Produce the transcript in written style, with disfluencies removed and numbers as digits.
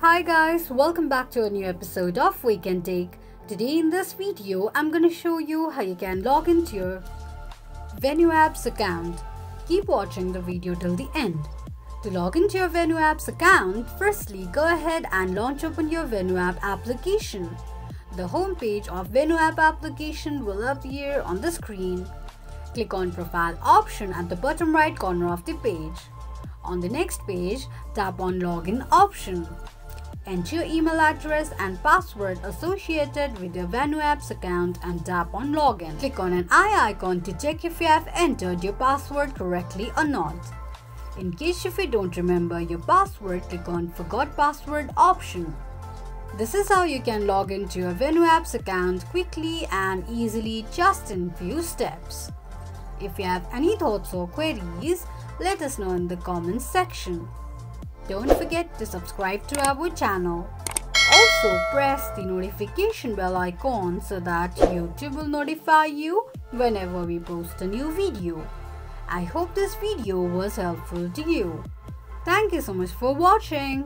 Hi guys, welcome back to a new episode of Wake&Tech. Today in this video, I'm gonna show you how you can log into your Venueapp's account. Keep watching the video till the end. To log into your Venueapp's account, firstly go ahead and open your Venueapp application. The home page of Venueapp application will appear on the screen. Click on Profile option at the bottom right corner of the page. On the next page, tap on Login option. Enter your email address and password associated with your Venueapp's account and tap on Login. Click on an eye icon to check if you have entered your password correctly or not. In case if you don't remember your password, click on Forgot Password option. This is how you can log into your Venueapp's account quickly and easily just in few steps. If you have any thoughts or queries, let us know in the comments section. Don't forget to subscribe to our channel. Also press the notification bell icon so that YouTube will notify you whenever we post a new video. I hope this video was helpful to you. Thank you so much for watching.